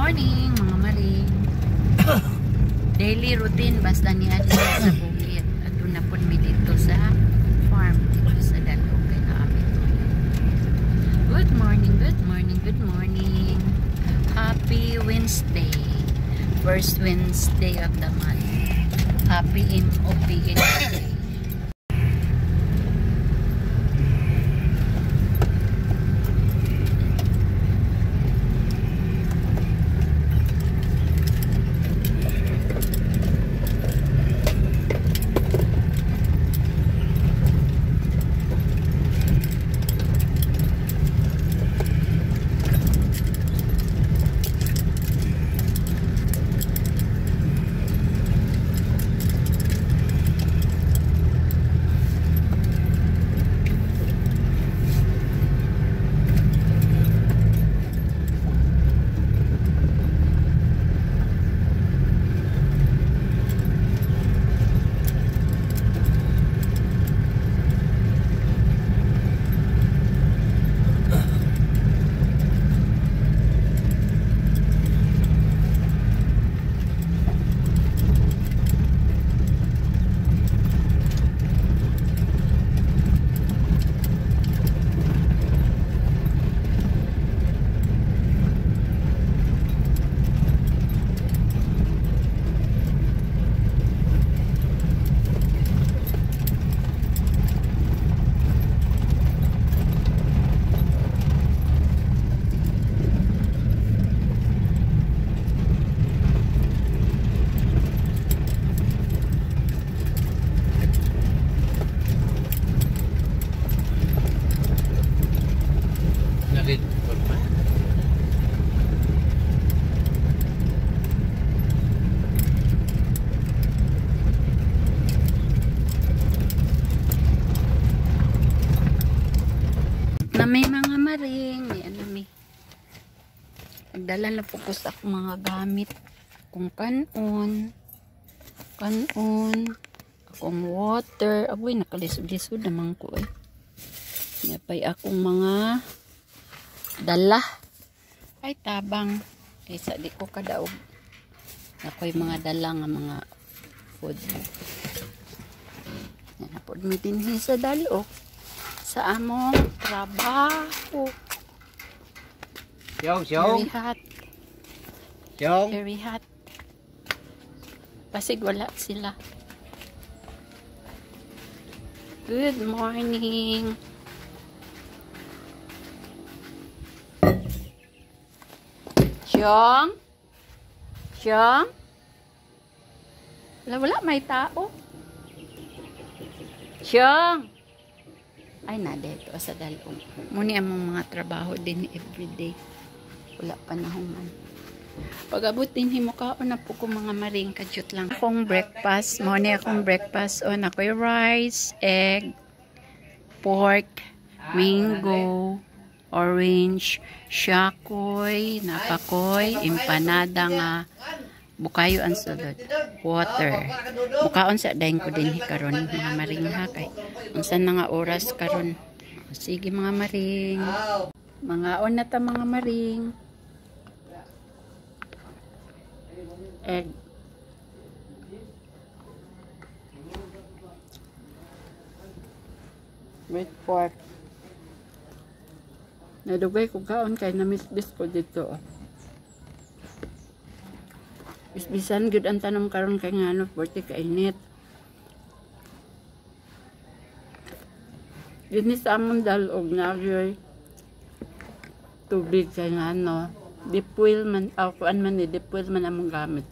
morning mga maring. Daily routine basta ni Adli sa bukid. At na po mi dito sa farm dito sa Dalog kay naami to. Good morning, good morning, good morning. Happy Wednesday. First Wednesday of the month. Happy MOP Day. Na may mga maring, yan may nagdala na focus ako mga gamit kung kanon akong water, aboy nakalisod-lisod naman ko napay akong mga dala ay tabang kaysa di ko kadaog ako'y mga dala nga mga food yan na po dinhi sa Dalog sa among trabaho. Very hot. Very hot. Pasig wala sila. Good morning. Siyong? Siyong? Wala may tao. Siyong? Ay na dito sa Dalog. Muni among mga trabaho din everyday. Wala panahon man. Pag-abot din himo kaon na po ko mga maring kadyot lang. Akong breakfast, muni akong breakfast on ako'y rice, egg, pork, mango, orange, syakoy, napakoy, empanada nga bukayo ang sulod, water. Bukaon sa daing ko din karon mga maring ha kay unsan na nga oras karon. Sige mga maring. Mga on na ta mga maring. Egg. With pork. Nadugay ko kaon kay namisbis ko dito. Bisbisan gud ang tanom karon kay ngano porti kainit. Dini sa among Dalog na tubig kay ngano. Dipwil man kuan man ni dipwil man among gamit.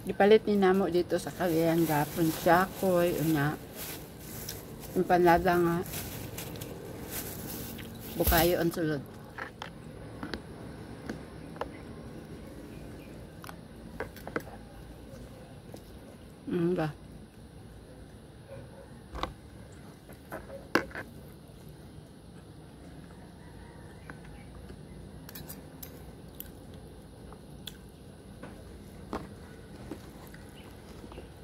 Gipalit ni namo dito sa Cagayan gapon syakoy unya empanada nga bukayo ang sulod. Ba?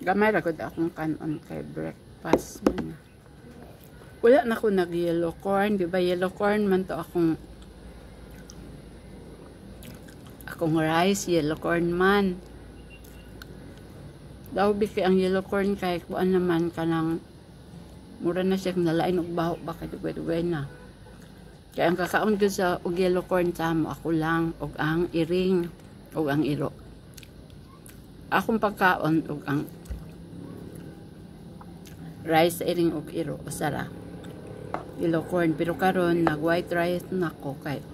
Gamay ra gud akong kanon kay breakfast man. Wala na ko nag yellow corn, di ba yellow corn man to akong rice, yellow corn man. Daw biki ang yellow corn kay kuan naman kanang mura na siya nalain og baho ba kay dugay na. Kaya ang kakaon ko sa og yellow corn sa mo ako lang og ang iring og ang iro. Akong pagkaon og ang rice iring og iro usara yellow corn, pero karon nag white rice na ko kay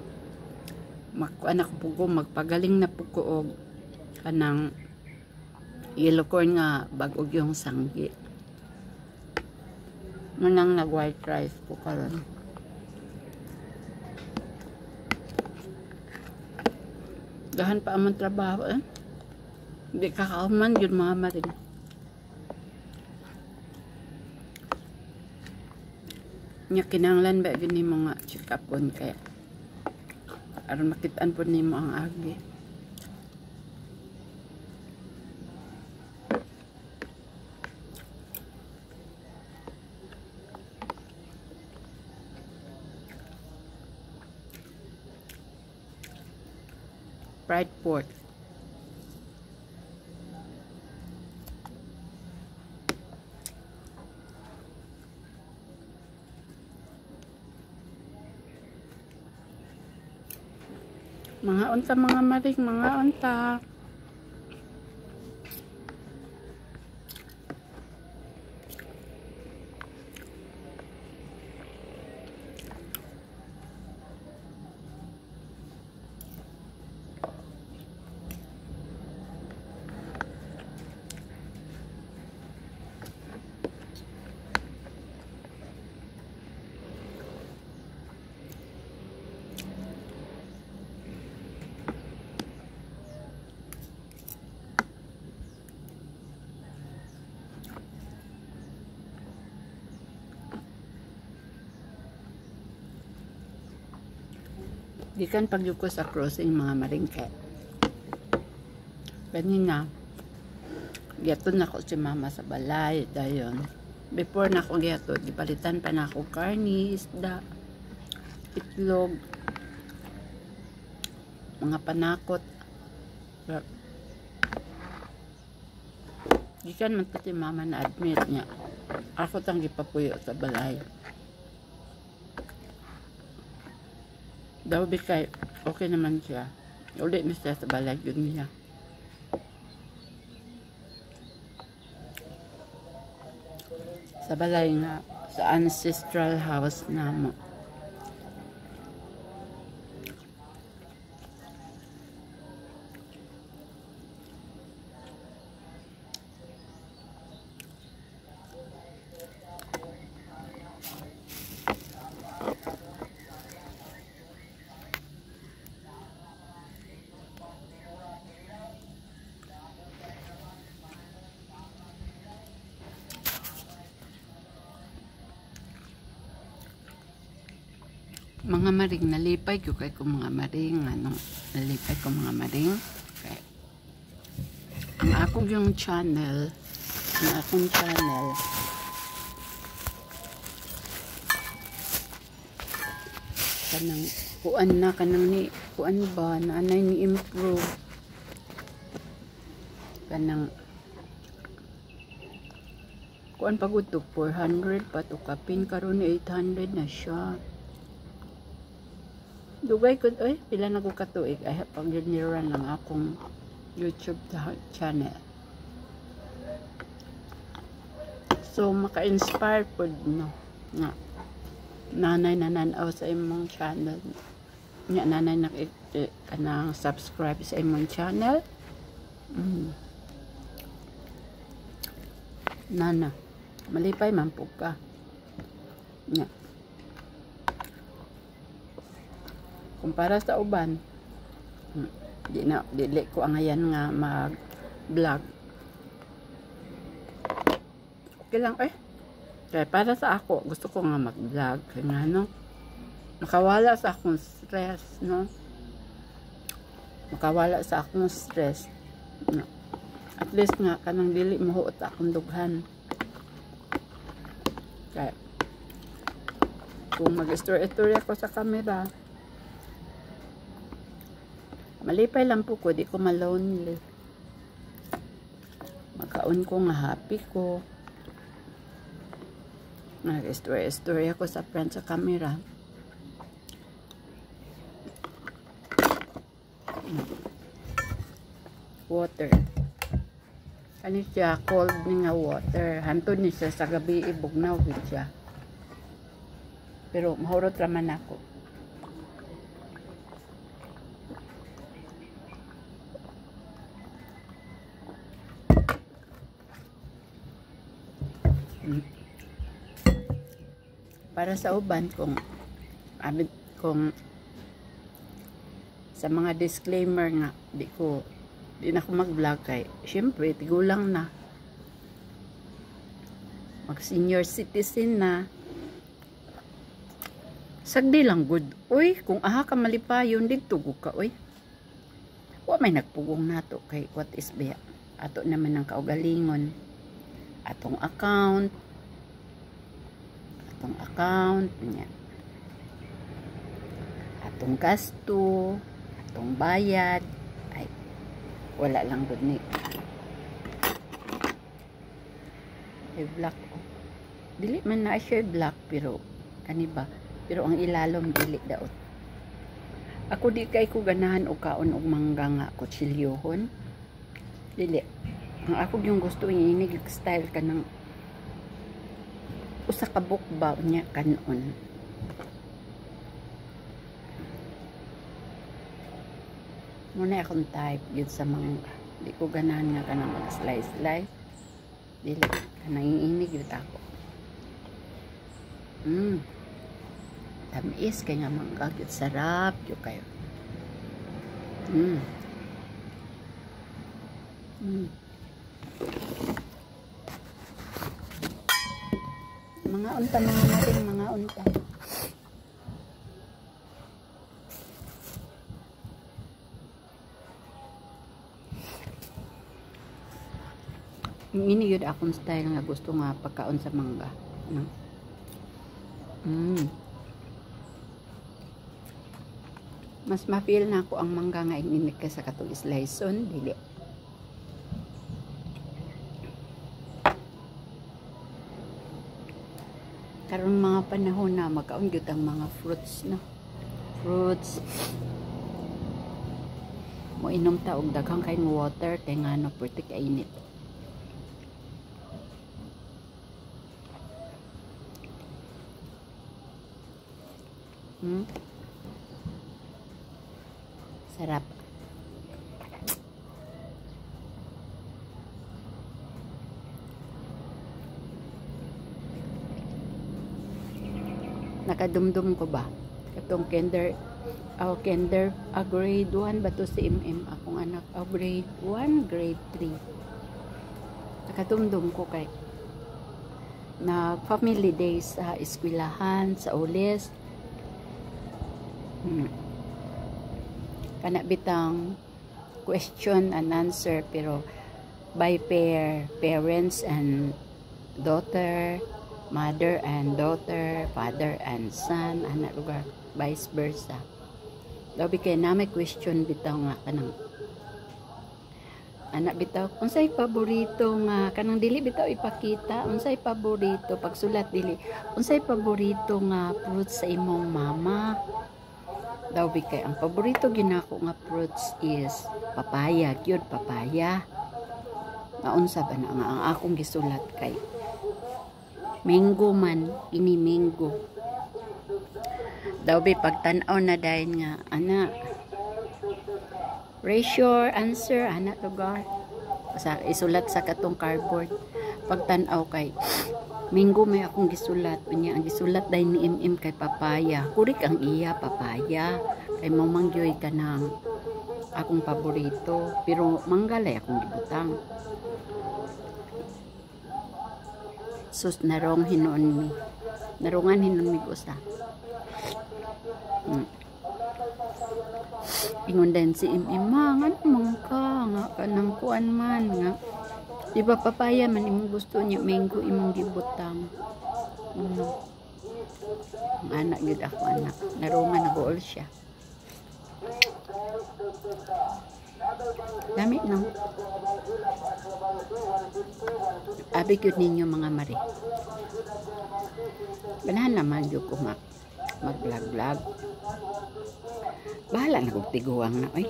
anak po magpagaling na po ko og kanang yellow corn nga bag-og yung sanggi manang nag white rice po karon. Dahan pa among trabaho hindi kakauman yun mga marin. Nya kinanglan ba gini mga check up on kaya aron makitaan po nimo ang agi. Fried pork. Mga unta mga maring, mga unta. Gikan pagyuko sa crossing mga maringke. Kanina, giatod na ko si mama sa balay dayon. Before na ako giatod, gipalitan pa na ako karni, isda, itlog, mga panakot. Gikan man to si mama na admit niya. Ako tang gipapuyo sa balay. Daw bikay, okay naman siya. Uli na siya sa balay yun niya. Sa balay nga, sa ancestral house na mo. Mga maring, nalipay ko kay ko mga maring, nalipay ko mga maring. Okay. Ang akong yung channel, kanang kuan na, kanang ni, kuan ba, na anay ni improve. Kanang, kuan pagutog, 400 patukapin, karon ni 800 na siya. Dugay ko, pila na ko katuig, ay pag-run lang akong YouTube channel. So, maka-inspire po, no, nga, nanay na nanaw sa imong channel. Nga, nanay na kanang subscribe sa imong channel. Nana, malipay man po ka. Nga. Kumpara sa uban, dili ko ang ayan nga mag-vlog. okay lang eh. Kaya para sa ako, gusto ko nga mag-vlog. Kaya nga, no? Makawala sa akong stress, no? Makawala sa akong stress. No? At least nga, kanang dili mahuot akong dughan. Kaya, kung mag-story ako sa camera, malipay lang po ko, di ko malonely. Magkaon ko nga happy ko. Nag-story ako sa front sa camera. Water. Ano siya, cold ni nga water. Hantod ni siya sa gabi, ibugnaw siya. Pero mahurot raman ako. Para sa uban, kung sa mga disclaimer nga, di na ako mag-vlog kay, syempre, tigulang na. Mag-senior citizen na. Sagdi lang good. Uy, kung aha ka malipayon, dito ka, uy. Wa may nagpugong nato kay what is ba? Ato naman ang kaugalingon. Atong account. Niya. Atong gasto. Atong bayad. Ay, wala lang good ni. Ay, black. Dili man na siya black, pero, kaniba? Pero ang ilalom, dili daot. Ako di kay ko ganahan o kaon og mangga nga kutsilyohon. Dili. Ang ako yung gusto inig style ka ng usa ka bukba niya kanon. Muna akong type yun sa mangga. Di ko ganahan nga ka ng mag-slice. Dili. Kanang inig yun ako. Tamis kay nga mangga yun. Sarap yun kayo. Mga unta mga unta. Ini yun akong style nga gusto nga pagkaon sa mangga. No? Mas ma-feel na ako ang mangga nga ininig ka sa katong sliceon, dili. Karon mga panahon na magkaon gyud ang mga fruits, no. Fruits. Mo inom ta og daghang kain water kay ngano perti ka init. Sarap. Nakadumdum ko ba? Katong kinder, grade 1 ba to si akong anak, grade 1, grade 3. Nakadumdum ko kay na family days sa eskwelahan, sa ulis. Kana bitang question and answer pero by pair, parents and daughter, mother and daughter, father and son, anak lugar, vice versa. Labi kay na may question bitaw nga kanang anak bitaw unsay paborito nga kanang dili bitaw ipakita unsay paborito pagsulat dili unsay paborito nga fruits sa imong mama. Daw kay ang paborito ginako nga fruits is papaya, gyud papaya. Naunsa ba na nga ang akong gisulat kay mango man, ini mango. Daw pagtan-aw na dayon nga ana. Raise your answer, ana lugar. Sa isulat sa katong cardboard. Pagtan-aw kay mango may akong gisulat. Unya ang gisulat dayon ni kay papaya. Kurik ang iya papaya. Kay mamangyoy ka ng akong paborito. Pero manggalay akong gibutang. Sus narong hinuon mi. Narungan hinuon mi usa. Ingon din si Imang, ano man ka nga kanang kuan man nga. Di ba papaya man imong gusto niya mango imong gibutang. Ang anak gid ako anak. Narungan nag-uol siya. Dami no. Abi gyud ninyo mga mari. Ganahan naman gyud ko mag-vlog. Bahala na kong tiguang na ay.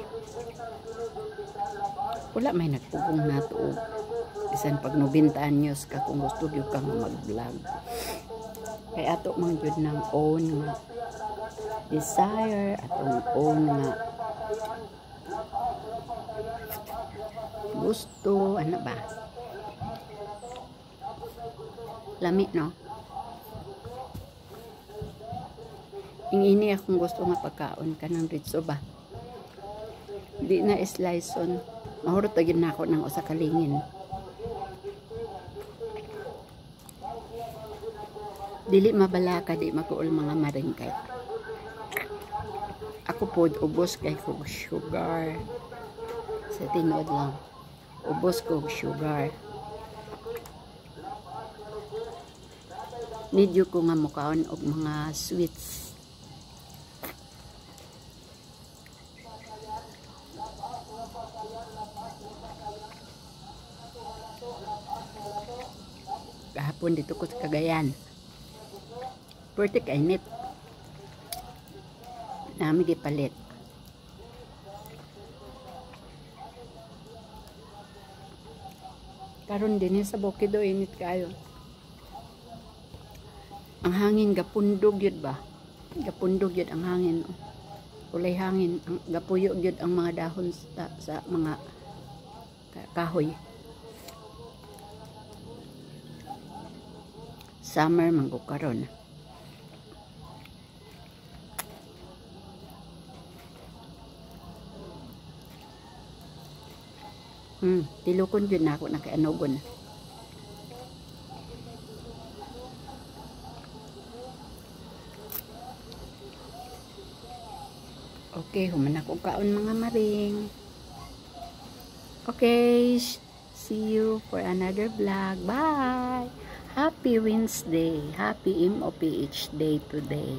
Wala may nagpugong na to. Bisan pag 90 anyos ka kung gusto gyud kang mag-vlog. Kay ato man gyud ng own nga desire, atong own nga gusto, ano ba? Lami, no? Ingini akong gusto nga pagkaon ka ng ritso ba? Di na slice on. Mahurot agad na ako ng usa kalingin. Dili mabalaka, di makuol mga maringkay. Ako po, ubos kay kog sugar. Sa tinod lang. Ubos kog sugar. Need ko nga mukaon og mga sweets. Kahapon dito ko sa Cagayan. Pwerte kainit. Nami gipalit. Karon din sa Bukidnon init kayo. Ang hangin gapundog yun ba? Gapundog yun ang hangin. Ulay hangin. Gapuyo yun ang mga dahon sa mga kahoy. Summer manggo karon. Tilukon yun na ako nakaanogon. Okay, human ako kaon mga maring. Okay, see you for another vlog. Bye! Happy Wednesday. Happy MOPH day today.